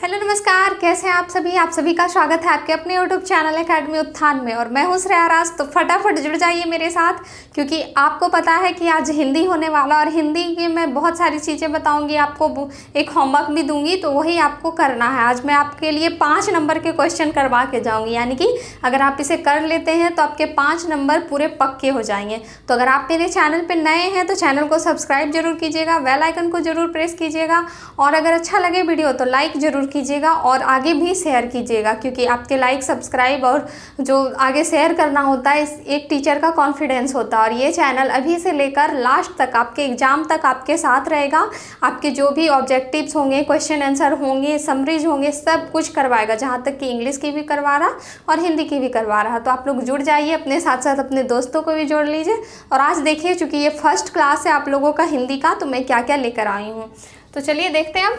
Hello नमस्कार, कैसे हैं आप सभी का स्वागत है आपके अपने यूट्यूब चैनल एकेडमी उत्थान में। और मैं हूं श्रेया राज। तो फटाफट जुड़ जाइए मेरे साथ, क्योंकि आपको पता है कि आज हिंदी होने वाला और हिंदी की मैं बहुत सारी चीज़ें बताऊंगी, आपको एक होमवर्क भी दूंगी, तो वही आपको करना है। आज मैं आपके लिए 5 नंबर के क्वेश्चन करवा के जाऊँगी, यानी कि अगर आप इसे कर लेते हैं तो आपके 5 नंबर पूरे पक्के हो जाएंगे। तो अगर आप मेरे चैनल पर नए हैं तो चैनल को सब्सक्राइब जरूर कीजिएगा, बेल आइकन को जरूर प्रेस कीजिएगा, और अगर अच्छा लगे वीडियो तो लाइक जरूर कीजिएगा और आगे भी शेयर कीजिएगा, क्योंकि आपके लाइक सब्सक्राइब और जो आगे शेयर करना होता है इस एक टीचर का कॉन्फिडेंस होता है। और ये चैनल अभी से लेकर लास्ट तक आपके एग्जाम तक आपके साथ रहेगा। आपके जो भी ऑब्जेक्टिव्स होंगे, क्वेश्चन आंसर होंगे, समरीज होंगे, सब कुछ करवाएगा, जहाँ तक कि इंग्लिश की भी करवा रहा और हिंदी की भी करवा रहा। तो आप लोग जुड़ जाइए, अपने साथ साथ अपने दोस्तों को भी जोड़ लीजिए। और आज देखिए, चूँकि ये फर्स्ट क्लास है आप लोगों का हिंदी का, तो मैं क्या क्या लेकर आई हूँ। तो चलिए देखते हैं।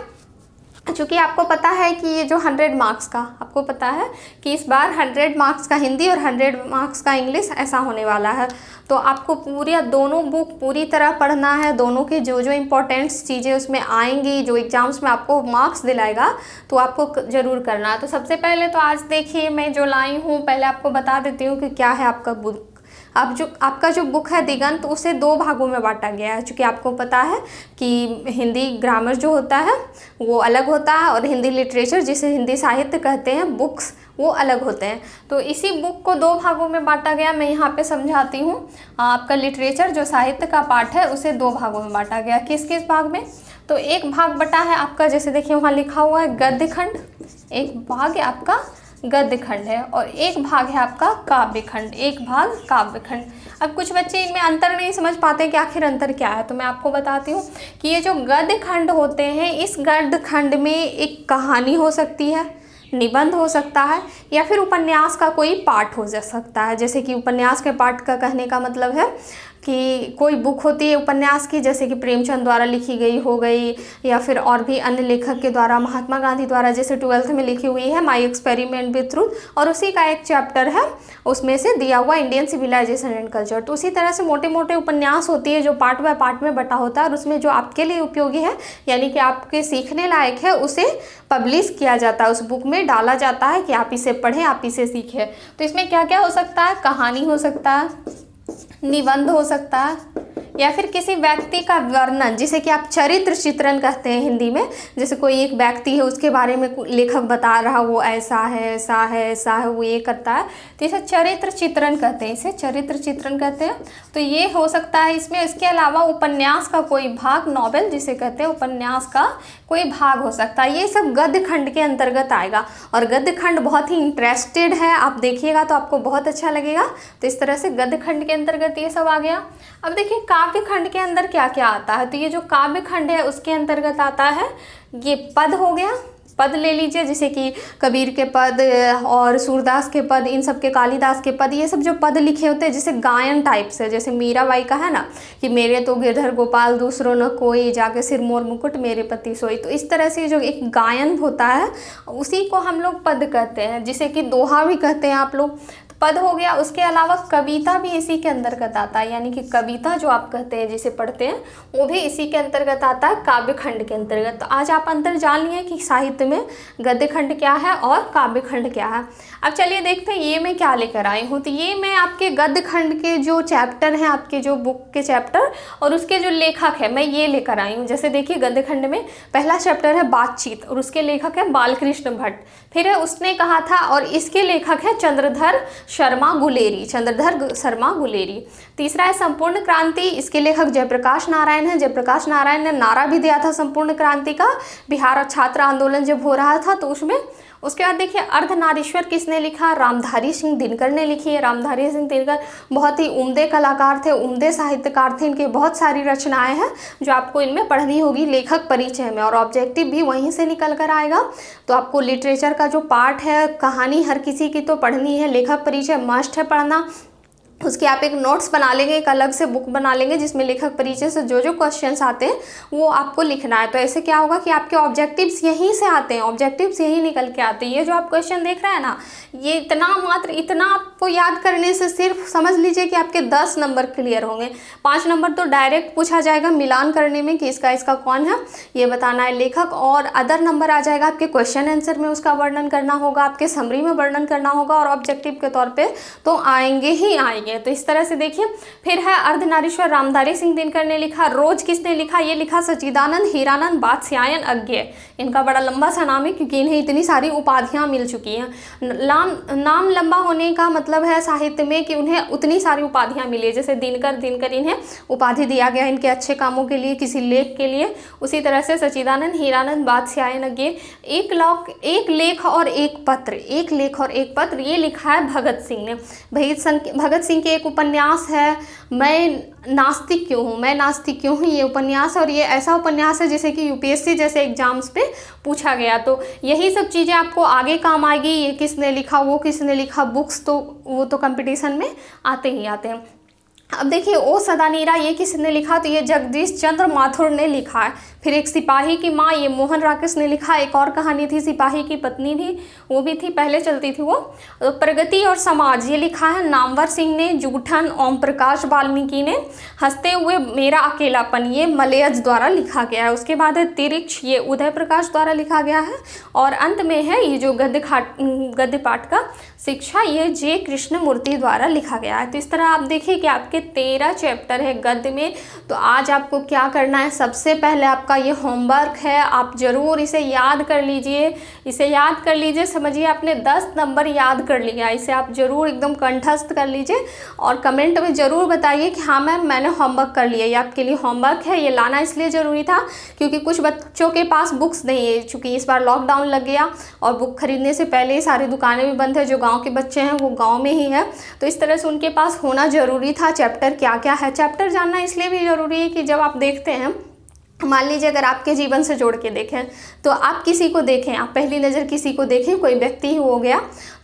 चूँकि आपको पता है कि ये जो 100 मार्क्स का, आपको पता है कि इस बार 100 मार्क्स का हिंदी और 100 मार्क्स का इंग्लिश ऐसा होने वाला है। तो आपको पूरी दोनों बुक पूरी तरह पढ़ना है। दोनों के जो जो इम्पोर्टेंट्स चीज़ें उसमें आएंगी, जो एग्जाम्स में आपको मार्क्स दिलाएगा, तो आपको ज़रूर करना है। तो सबसे पहले तो आज देखिए मैं जो लाई हूँ, पहले आपको बता देती हूँ कि क्या है आपका बुक। अब जो आपका जो बुक है दिगंत, उसे 2 भागों में बांटा गया है। चूँकि आपको पता है कि हिंदी ग्रामर जो होता है वो अलग होता है, और हिंदी लिटरेचर जिसे हिंदी साहित्य कहते हैं, बुक्स, वो अलग होते हैं। तो इसी बुक को 2 भागों में बांटा गया। मैं यहाँ पे समझाती हूँ। आपका लिटरेचर जो साहित्य का पार्ट है उसे 2 भागों में बांटा गया। किस किस भाग में? तो एक भाग बटा है आपका, जैसे देखिए वहाँ लिखा हुआ है गद्य खंड, एक भाग है आपका गद्य खंड है, और एक भाग है आपका काव्य खंड, एक भाग काव्य खंड। अब कुछ बच्चे इनमें अंतर नहीं समझ पाते कि आखिर अंतर क्या है, तो मैं आपको बताती हूँ कि ये जो गद्य खंड होते हैं, इस गद्य खंड में एक कहानी हो सकती है, निबंध हो सकता है, या फिर उपन्यास का कोई पाठ हो जा सकता है। जैसे कि उपन्यास के पाठ का कहने का मतलब है कि कोई बुक होती है उपन्यास की, जैसे कि प्रेमचंद द्वारा लिखी गई हो गई, या फिर और भी अन्य लेखक के द्वारा, महात्मा गांधी द्वारा जैसे 12th में लिखी हुई है माई एक्सपेरिमेंट विद ट्रूथ, और उसी का एक चैप्टर है उसमें से दिया हुआ इंडियन सिविलाइजेशन एंड कल्चर। तो उसी तरह से मोटे मोटे उपन्यास होती है जो पार्ट बाय पार्ट में बटा होता है, और उसमें जो आपके लिए उपयोगी है, यानी कि आपके सीखने लायक है, उसे पब्लिश किया जाता है, उस बुक में डाला जाता है कि आप इसे पढ़ें, आप इसे सीखें। तो इसमें क्या क्या हो सकता है? कहानी हो सकता है, निबंध हो सकता है, या फिर किसी व्यक्ति का वर्णन, जिसे कि आप चरित्र चित्रण कहते हैं हिंदी में। जैसे कोई एक व्यक्ति है, उसके बारे में लेखक बता रहा, वो ऐसा है, ऐसा है, ऐसा है, वो ये करता है, तो इसे चरित्र चित्रण कहते हैं, इसे चरित्र चित्रण कहते हैं। तो ये हो सकता है इसमें। इसके अलावा उपन्यास का कोई भाग, नॉवेल जिसे कहते हैं, उपन्यास का कोई भाग हो सकता है। ये सब गद्य खंड के अंतर्गत आएगा, और गद्य खंड बहुत ही इंटरेस्टेड है, आप देखिएगा तो आपको बहुत अच्छा लगेगा। तो इस तरह से गद्य खंड के अंतर्गत ये सब आ गया। अब देखिए काव्य खंड के अंदर क्या क्या आता है। तो ये जो काव्य खंड है उसके अंतर्गत आता है ये पद हो गया, पद ले लीजिए, जैसे कि कबीर के पद और सूरदास के पद, इन सब के, कालिदास के पद, ये सब जो पद लिखे होते हैं जैसे गायन टाइप से, जैसे मीराबाई का है ना कि मेरे तो गिरधर गोपाल दूसरों न कोई, जाके सिरमौर मुकुट मेरे पति सोई। तो इस तरह से जो एक गायन होता है उसी को हम लोग पद कहते हैं, जिसे कि दोहा भी कहते हैं आप लोग। पद हो गया। उसके अलावा कविता भी इसी के अंतर्गत आता है, यानी कि कविता जो आप कहते हैं, जिसे पढ़ते हैं, वो भी इसी के अंतर्गत आता है, काव्य खंड के अंतर्गत। तो आज आप अंतर जान लिए कि साहित्य में गद्य खंड क्या है और काव्य खंड क्या है। अब चलिए देखते हैं ये मैं क्या लेकर आई हूँ। तो ये मैं आपके गद्य खंड के जो चैप्टर हैं, आपके जो बुक के चैप्टर और उसके जो लेखक है, मैं ये लेकर आई हूँ। जैसे देखिए गद्य खंड में पहला चैप्टर है बातचीत, और उसके लेखक है बालकृष्ण भट्ट। फिर है उसने कहा था, और इसके लेखक है चंद्रधर शर्मा गुलेरी, चंद्रधर शर्मा गुलेरी। तीसरा है संपूर्ण क्रांति, इसके लेखक जयप्रकाश नारायण है। जयप्रकाश नारायण ने नारा भी दिया था संपूर्ण क्रांति का, बिहार छात्र आंदोलन जब हो रहा था तो उसमें। उसके बाद देखिए अर्धनारीश्वर किसने लिखा? रामधारी सिंह दिनकर ने लिखी है। रामधारी सिंह दिनकर बहुत ही उम्दे कलाकार थे, उम्दे साहित्यकार थे। इनकी बहुत सारी रचनाएं हैं जो आपको इनमें पढ़नी होगी लेखक परिचय में, और ऑब्जेक्टिव भी वहीं से निकल कर आएगा। तो आपको लिटरेचर का जो पार्ट है, कहानी हर किसी की तो पढ़नी है, लेखक परिचय मस्ट है पढ़ना। उसकी आप एक नोट्स बना लेंगे, एक अलग से बुक बना लेंगे जिसमें लेखक परिचय से जो जो क्वेश्चंस आते हैं वो आपको लिखना है। तो ऐसे क्या होगा कि आपके ऑब्जेक्टिव्स यहीं से आते हैं, ऑब्जेक्टिव्स यहीं निकल के आते हैं। ये जो आप क्वेश्चन देख रहे हैं ना, ये इतना मात्र इतना आपको याद करने से सिर्फ समझ लीजिए कि आपके 10 नंबर क्लियर होंगे। 5 नंबर तो डायरेक्ट पूछा जाएगा मिलान करने में कि इसका कौन है ये बताना है लेखक, और अदर नंबर आ जाएगा आपके क्वेश्चन आंसर में, उसका वर्णन करना होगा, आपके समरी में वर्णन करना होगा, और ऑब्जेक्टिव के तौर पर तो आएंगे ही आएंगे। तो इस तरह से देखिए। फिर है अर्धनारीश्वर रामधारी सिंह दिनकर ने लिखा। रोज किसने लिखा? ये लिखा सच्चिदानंद हीरानंद बात्स्यायन अज्ञेय। इनका बड़ा लंबा सा नाम है क्योंकि इन्हें इतनी सारी उपाधियां मिल चुकी हैं। नाम लंबा होने का मतलब है साहित्य में कि उन्हें उतनी सारी उपाधियां मिली है। जैसे दिनकर इन्हें उपाधि दिया गया इनके अच्छे कामों के लिए, किसी लेख के लिए। उसी तरह से सच्चिदानंद हीरानंद बात्स्यायन अज्ञेय। एक लेख और एक पत्र ये लिखा है भगत सिंह ने। भगत सिंह के एक उपन्यास है मैं नास्तिक क्यों हूँ, ये उपन्यास है। और ये ऐसा उपन्यास है जैसे कि यूपीएससी जैसे एग्जाम्स पे पूछा गया। तो यही सब चीज़ें आपको आगे काम आएगी। ये किसने लिखा, वो किसने लिखा, बुक्स तो वो तो कंपटीशन में आते ही आते हैं। अब देखिए ओ सदा नीरा ये किसने लिखा? तो ये जगदीश चंद्र माथुर ने लिखा है। फिर एक सिपाही की माँ, ये मोहन राकेश ने लिखा। एक और कहानी थी सिपाही की पत्नी भी, वो भी थी, पहले चलती थी वो। प्रगति और समाज ये लिखा है नामवर सिंह ने। जूठन ओम प्रकाश वाल्मीकि ने। हंसते हुए मेरा अकेलापन ये मलयज द्वारा लिखा गया है। उसके बाद है तिरिक्ष, ये उदय प्रकाश द्वारा लिखा गया है। और अंत में है ये जो गद्य पाठ का शिक्षा, ये जे कृष्णमूर्ति द्वारा लिखा गया है। तो इस तरह आप देखिए कि आपके 13 चैप्टर है गद्य में। तो आज आपको क्या करना है, सबसे पहले आपका ये होमवर्क है, आप ज़रूर इसे याद कर लीजिए। समझिए आपने 10 नंबर याद कर लिया। इसे आप ज़रूर एकदम कंठस्थ कर लीजिए और कमेंट में ज़रूर बताइए कि हाँ मैम मैंने होमवर्क कर लिया। ये आपके लिए होमवर्क है। ये लाना इसलिए ज़रूरी था क्योंकि कुछ बच्चों के पास बुक्स नहीं है, चूँकि इस बार लॉकडाउन लग गया और बुक खरीदने से पहले ही सारी दुकानें भी बंद है। जो गाँव के बच्चे हैं वो गाँव में ही है, तो इस तरह से उनके पास होना ज़रूरी था। चैप्टर क्या क्या है, चैप्टर जानना इसलिए भी ज़रूरी है कि जब आप देखते हैं, मान लीजिए अगर आपके जीवन से जोड़ के देखें तो आप किसी को देखें, आप पहली नज़र किसी को देखें, कोई व्यक्ति ही हो गया,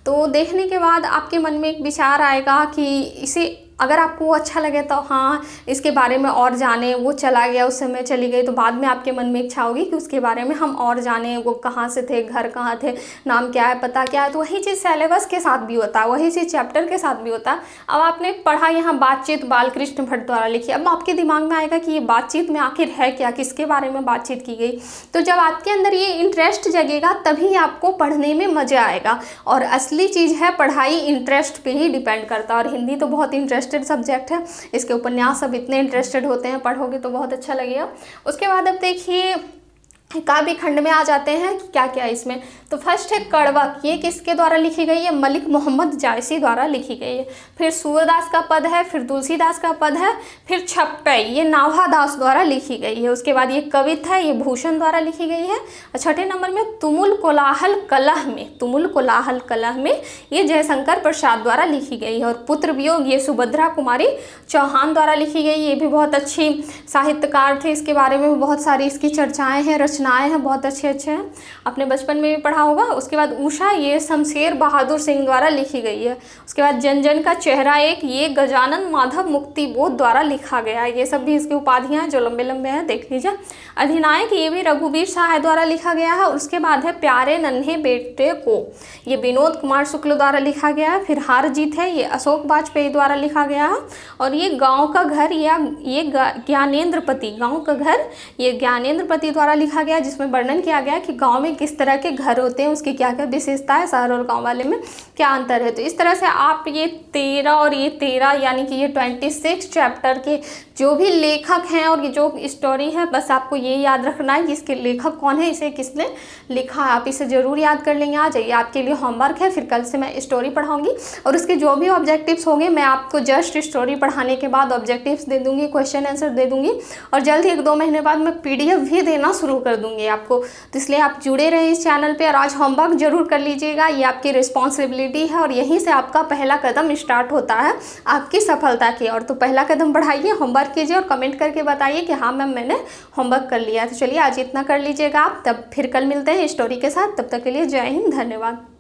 तो देखने के बाद आपके मन में एक विचार आएगा कि इसे अगर आपको वो अच्छा लगे तो हाँ इसके बारे में और जाने। वो चला गया, उस समय चली गई, तो बाद में आपके मन में इच्छा होगी कि उसके बारे में हम और जानें। वो कहाँ से थे, घर कहाँ थे, नाम क्या है, पता क्या है। तो वही चीज़ सिलेबस के साथ भी होता है, वही चीज़ चैप्टर के साथ भी होता है। अब आपने पढ़ा यहाँ बातचीत बालकृष्ण भट्ट द्वारा लिखी। अब आपके दिमाग में आएगा कि ये बातचीत में आखिर है क्या, किसके बारे में बातचीत की गई। तो जब आपके अंदर ये इंटरेस्ट जगेगा तभी आपको पढ़ने में मज़ा आएगा। और असली चीज़ है पढ़ाई इंटरेस्ट पे ही डिपेंड करता है। और हिंदी तो बहुत इंटरेस्टेड सब्जेक्ट है, इसके उपन्यास सब इतने इंटरेस्टेड होते हैं, पढ़ोगे तो बहुत अच्छा लगेगा। उसके बाद अब देखिए काव्य खंड में आ जाते हैं कि क्या क्या इसमें। तो फर्स्ट है कड़वक, ये किसके द्वारा लिखी गई है? मलिक मोहम्मद जायसी द्वारा लिखी गई है। फिर सूरदास का पद है, फिर तुलसीदास का पद है, फिर छप्पई ये नाभादास द्वारा लिखी गई है। उसके बाद ये कविता है, ये भूषण द्वारा लिखी गई है। और छठे नंबर में तुमुल कोलाहल कलह में ये जयशंकर प्रसाद द्वारा लिखी गई है। और पुत्र वियोग ये सुभद्रा कुमारी चौहान द्वारा लिखी गई। ये भी बहुत अच्छी साहित्यकार थे, इसके बारे में बहुत सारी इसकी चर्चाएँ हैं, रचनाएं हैं, बहुत अच्छे हैं, अपने बचपन में भी पढ़ा होगा। उसके बाद उषा ये शमशेर बहादुर सिंह द्वारा लिखी गई है। उसके बाद जन जन का चेहरा एक ये गजानन माधव मुक्तिबोध द्वारा लिखा गया है। ये सब भी इसकी उपाधियां हैं जो लंबे लंबे हैं, देख लीजिए। अधिनायक ये भी रघुवीर सहाय द्वारा लिखा गया है। उसके बाद है प्यारे नन्हे बेटे को, ये विनोद कुमार शुक्ल द्वारा लिखा गया है। फिर हार जीत है, ये अशोक वाजपेयी द्वारा लिखा गया है। और ये गाँव का घर या ये ज्ञानेंद्रपति, गाँव का घर ये ज्ञानेंद्रपति द्वारा लिखा गया, जिसमें वर्णन किया गया कि गांव में किस तरह के घर होते हैं, उसकी क्या क्या विशेषता है, शहर और गांव वाले में क्या अंतर है। तो इस तरह से आप ये 13 और ये 13 यानी कि ये 26 चैप्टर के जो भी लेखक हैं और ये जो स्टोरी है, बस आपको ये याद रखना है कि इसके लेखक कौन है, इसे किसने लिखा है। आप इसे ज़रूर याद कर लेंगे। आ जाइए, आपके लिए होमवर्क है। फिर कल से मैं स्टोरी पढ़ाऊँगी और उसके जो भी ऑब्जेक्टिव्स होंगे मैं आपको जस्ट स्टोरी पढ़ाने के बाद ऑब्जेक्टिव्स दे दूँगी, क्वेश्चन आंसर दे दूँगी। और जल्द ही 1-2 महीने बाद मैं PDF भी देना शुरू कर दूँगी आपको। तो इसलिए आप जुड़े रहे इस चैनल पे और आज होमवर्क जरूर कर लीजिएगा। ये आपकी रिस्पॉन्सिबिलिटी है और यहीं से आपका पहला कदम स्टार्ट होता है आपकी सफलता की। और तो पहला कदम बढ़ाइए, होमवर्क कीजिए और कमेंट करके बताइए कि हाँ मैम मैंने होमवर्क कर लिया। तो चलिए आज इतना कर लीजिएगा आप, तब फिर कल मिलते हैं स्टोरी के साथ। तब तक के लिए जय हिंद, धन्यवाद।